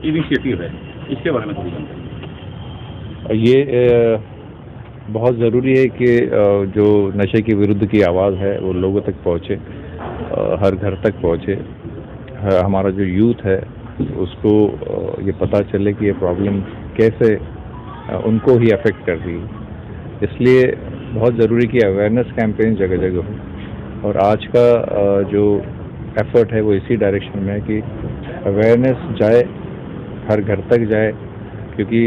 Initiative है, इसके बारे में थोड़ी जानकारी। ये बहुत ज़रूरी है कि जो नशे के विरुद्ध की आवाज़ है वो लोगों तक पहुँचे, हर घर तक पहुँचे। हमारा जो यूथ है उसको ये पता चले कि ये प्रॉब्लम कैसे उनको ही अफेक्ट कर रही है। इसलिए बहुत ज़रूरी कि अवेयरनेस कैंपेन जगह जगह हो, और आज का जो एफर्ट है वो इसी डायरेक्शन में है कि अवेयरनेस जाए, हर घर तक जाए, क्योंकि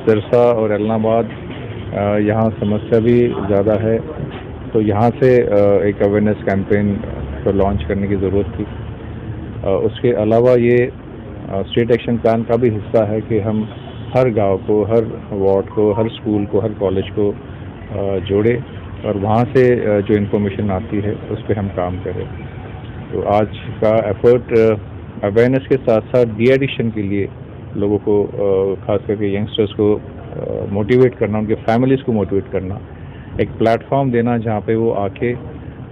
सिरसा और एलनाबाद यहाँ समस्या भी ज़्यादा है, तो यहाँ से एक अवेयरनेस कैंपेन को लॉन्च करने की ज़रूरत थी। उसके अलावा ये स्टेट एक्शन प्लान का भी हिस्सा है कि हम हर गांव को, हर वार्ड को, हर स्कूल को, हर कॉलेज को जोड़े और वहाँ से जो इन्फॉर्मेशन आती है उस पर हम काम करें। तो आज का एफर्ट अवेयरनेस के साथ साथ डी एडिक्शन के लिए लोगों को, खास करके यंगस्टर्स को मोटिवेट करना, उनके फैमिलीज़ को मोटिवेट करना, एक प्लेटफॉर्म देना जहाँ पे वो आके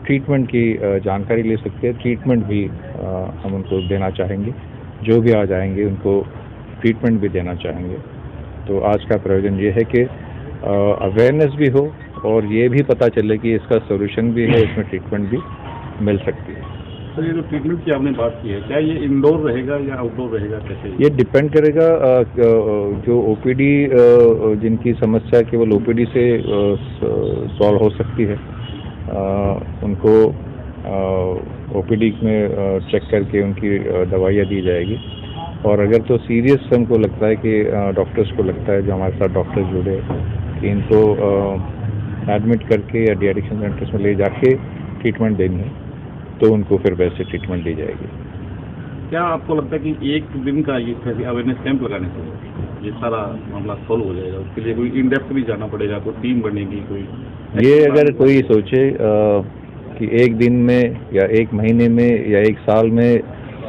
ट्रीटमेंट की जानकारी ले सकते हैं। ट्रीटमेंट भी हम उनको देना चाहेंगे, जो भी आ जाएंगे उनको ट्रीटमेंट भी देना चाहेंगे। तो आज का प्रयोजन ये है कि अवेयरनेस भी हो और ये भी पता चले कि इसका सोल्यूशन भी है, इसमें ट्रीटमेंट भी मिल सकती है। तो ये जो ट्रीटमेंट की आपने बात की है, क्या ये इंडोर रहेगा या आउटडोर रहेगा, कैसे? ये डिपेंड करेगा, जो ओपीडी जिनकी समस्या केवल ओपीडी से सॉल्व हो सकती है, उनको ओपीडी में चेक करके उनकी दवाइयाँ दी जाएगी। और अगर तो सीरियस हमको लगता है कि डॉक्टर्स को लगता है, जो हमारे साथ डॉक्टर्स जुड़े, कि इनको एडमिट करके या डी एडिक्शन सेंटर्स में ले जाके ट्रीटमेंट देनी है, तो उनको फिर वैसे ट्रीटमेंट दी जाएगी। क्या आपको लगता है कि एक दिन का ये अवेयरनेस कैंप लगाने से ये सारा मामला सॉल्व हो जाएगा? उसके लिए कोई इन डेप्थ भी जाना पड़ेगा, कोई टीम बनेगी, कोई? ये अगर कोई सोचे कि एक दिन में या एक महीने में या एक साल में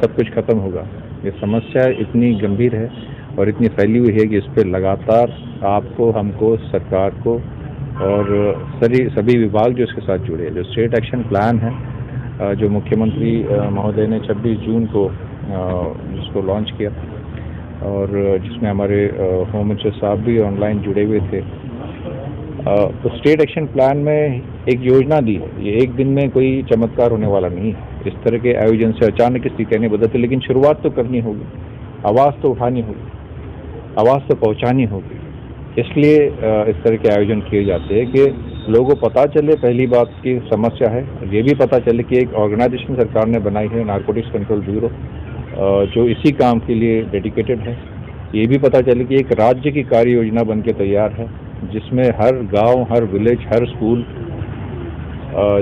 सब कुछ खत्म होगा, ये समस्या इतनी गंभीर है और इतनी फैली हुई है कि इस पर लगातार आपको, हमको, सरकार को और सभी विभाग जो इसके साथ जुड़े हैं, जो स्टेट एक्शन प्लान है जो मुख्यमंत्री महोदय ने 26 जून को इसको लॉन्च किया, और जिसमें हमारे होम मिनिस्टर साहब भी ऑनलाइन जुड़े हुए थे। तो स्टेट एक्शन प्लान में एक योजना दी है। ये एक दिन में कोई चमत्कार होने वाला नहीं है। इस तरह के आयोजन से अचानक स्थितियाँ नहीं बदलती, लेकिन शुरुआत तो करनी होगी, आवाज़ तो उठानी होगी, आवाज़ तो पहुँचानी होगी। इसलिए इस तरह के आयोजन किए जाते हैं कि लोगों को पता चले, पहली बात की समस्या है, ये भी पता चले कि एक ऑर्गेनाइजेशन सरकार ने बनाई है, नारकोटिक्स कंट्रोल ब्यूरो, जो इसी काम के लिए डेडिकेटेड है। ये भी पता चले कि एक राज्य की कार्य योजना बन के तैयार है, जिसमें हर गांव, हर विलेज, हर स्कूल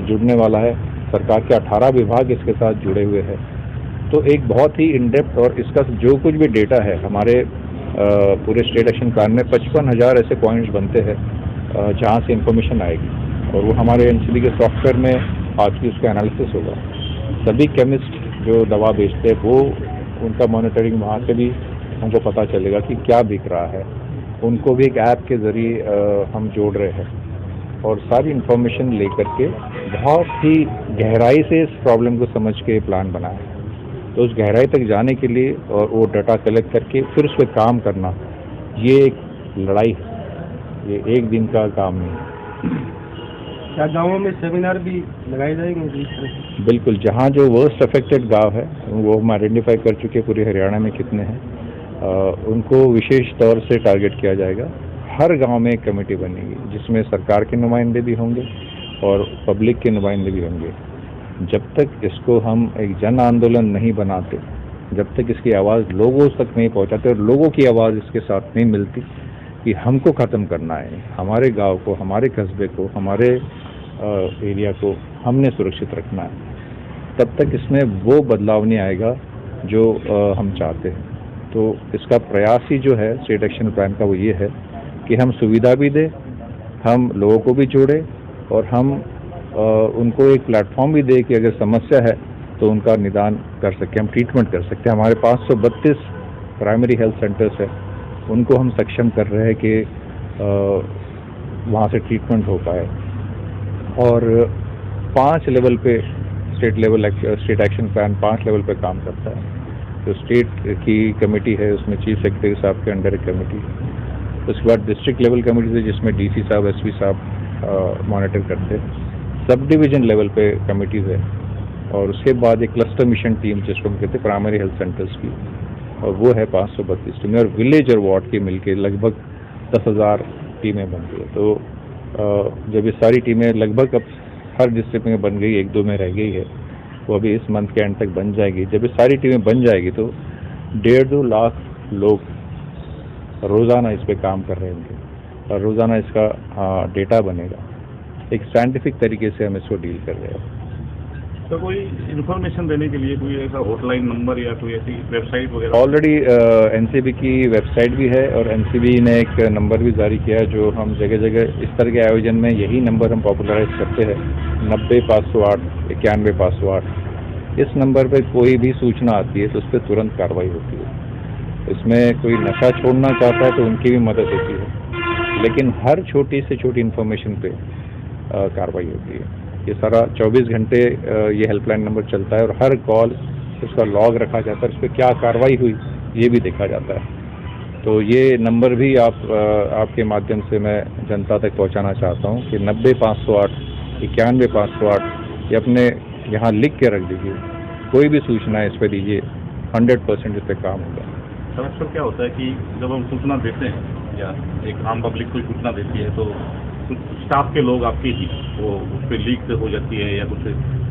जुड़ने वाला है। सरकार के 18 विभाग इसके साथ जुड़े हुए हैं। तो एक बहुत ही इन डेप्थ, और इसका जो कुछ भी डेटा है हमारे पूरे स्टेट एक्शन प्लान में 55,000 ऐसे पॉइंट्स बनते हैं जहाँ से इंफॉर्मेशन आएगी, और वो हमारे एनसीबी के सॉफ्टवेयर में आज की उसका एनालिसिस होगा। सभी केमिस्ट जो दवा बेचते हैं, वो उनका मॉनिटरिंग वहाँ से भी हमको पता चलेगा कि क्या बिक रहा है। उनको भी एक ऐप के ज़रिए हम जोड़ रहे हैं, और सारी इन्फॉर्मेशन लेकर के बहुत ही गहराई से इस प्रॉब्लम को समझ के प्लान बनाया है। तो उस गहराई तक जाने के लिए और वो डाटा कलेक्ट करके फिर उस पर काम करना, ये एक लड़ाई है, ये एक दिन का काम नहीं है। क्या गाँवों में सेमिनार भी लगाए जाएंगे? बिल्कुल, जहाँ जो वर्स्ट अफेक्टेड गांव है वो हम आइडेंटिफाई कर चुके हैं, पूरे हरियाणा में कितने हैं, उनको विशेष तौर से टारगेट किया जाएगा। हर गांव में एक कमेटी बनेगी जिसमें सरकार के नुमाइंदे भी होंगे और पब्लिक के नुमाइंदे भी होंगे। जब तक इसको हम एक जन आंदोलन नहीं बनाते, जब तक इसकी आवाज़ लोगों तक नहीं पहुंचाते और लोगों की आवाज़ इसके साथ नहीं मिलती कि हमको ख़त्म करना है, हमारे गांव को, हमारे कस्बे को, हमारे एरिया को हमने सुरक्षित रखना है, तब तक इसमें वो बदलाव नहीं आएगा जो हम चाहते हैं। तो इसका प्रयास ही जो है स्टेट एक्शन प्लान का, वो ये है कि हम सुविधा भी दें, हम लोगों को भी जोड़ें, और हम उनको एक प्लेटफॉर्म भी दें कि अगर समस्या है तो उनका निदान कर सकें, हम ट्रीटमेंट कर सकते हैं। हमारे 532 प्राइमरी हेल्थ सेंटर्स है, उनको हम सक्षम कर रहे हैं कि वहाँ से ट्रीटमेंट हो पाए। और 5 लेवल पे स्टेट एक्शन प्लान 5 लेवल पे काम करता है। जो स्टेट की कमेटी है उसमें चीफ सेक्रेटरी साहब के अंडर एक कमेटी है। उसके बाद डिस्ट्रिक्ट लेवल कमेटी है जिसमें डीसी साहब एसपी साहब मॉनिटर करते हैं। सब डिवीजन लेवल पे कमेटीज है और उसके बाद एक क्लस्टर मिशन टीम जिसको हम कहते हैं प्राइमरी हेल्थ सेंटर्स की, और वो है 532 टीमें, और विलेज और वार्ड की मिलके लगभग 10,000 टीमें बन गई। तो जब ये सारी टीमें लगभग अब हर डिस्ट्रिक्ट में बन गई, 1-2 में रह गई है, वो अभी इस मंथ के एंड तक बन जाएगी। जब ये सारी टीमें बन जाएगी तो 1.5-2 लाख लोग रोज़ाना इस पे काम कर रहे होंगे और रोज़ाना इसका डेटा बनेगा। एक साइंटिफिक तरीके से हम इसको डील कर रहे हैं। तो कोई इन्फॉर्मेशन देने के लिए कोई ऐसा हॉटलाइन नंबर या कोई ऐसी वेबसाइट वगैरह? ऑलरेडी एनसीबी की वेबसाइट भी है और एनसीबी ने एक नंबर भी जारी किया है जो हम जगह जगह इस तरह के आयोजन में यही नंबर हम पॉपुलराइज करते हैं, 90-508 91-508। इस नंबर पे कोई भी सूचना आती है तो उस पर तुरंत कार्रवाई होती है। इसमें कोई नशा छोड़ना चाहता है तो उनकी भी मदद होती है, लेकिन हर छोटी से छोटी इन्फॉर्मेशन पे कार्रवाई होती है। ये सारा 24 घंटे ये हेल्पलाइन नंबर चलता है और हर कॉल उसका लॉग रखा जाता है, उस पर क्या कार्रवाई हुई ये भी देखा जाता है। तो ये नंबर भी आपके माध्यम से मैं जनता तक पहुंचाना चाहता हूं कि 90-508 91-508 ये अपने यहाँ लिख के रख दीजिए। कोई भी सूचना इस पर दीजिए, 100% इस पर काम होगा। सर अक्सर क्या होता है कि जब हम सूचना देते हैं या एक आम पब्लिक कोई सूचना देती है तो कुछ स्टाफ के लोग आपके ही वो उस पर लीक हो जाती है, या कुछ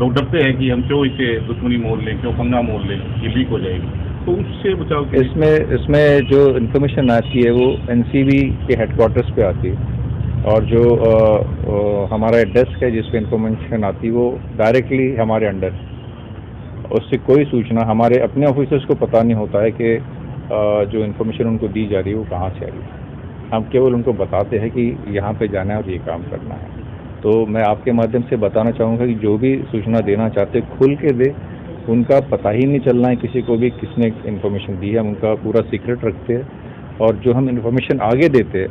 लोग डरते हैं कि हम क्यों इसे दुश्मनी मोल लें, क्यों पंगा मोल लें, ये लीक हो जाएगी, तो उससे बचाव के इसमें जो इन्फॉर्मेशन आती है वो एनसीबी के हेडक्वार्टर्स पे आती है और जो हमारा डेस्क है जिस पे इन्फॉर्मेशन आती है वो डायरेक्टली हमारे अंडर, उससे कोई सूचना हमारे अपने ऑफिसर्स को पता नहीं होता है कि जो इन्फॉर्मेशन उनको दी जा रही है वो कहाँ से आ रही है। हम केवल उनको बताते हैं कि यहाँ पे जाना है और ये काम करना है। तो मैं आपके माध्यम से बताना चाहूँगा कि जो भी सूचना देना चाहते खुल के दे, उनका पता ही नहीं चलना है किसी को भी किसने इन्फॉर्मेशन दी है। हम उनका पूरा सीक्रेट रखते हैं और जो हम इन्फॉर्मेशन आगे देते हैं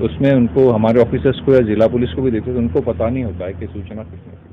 उसमें उनको हमारे ऑफिसर्स को या जिला पुलिस को भी देते हैं तो उनको पता नहीं होता है कि सूचना किसने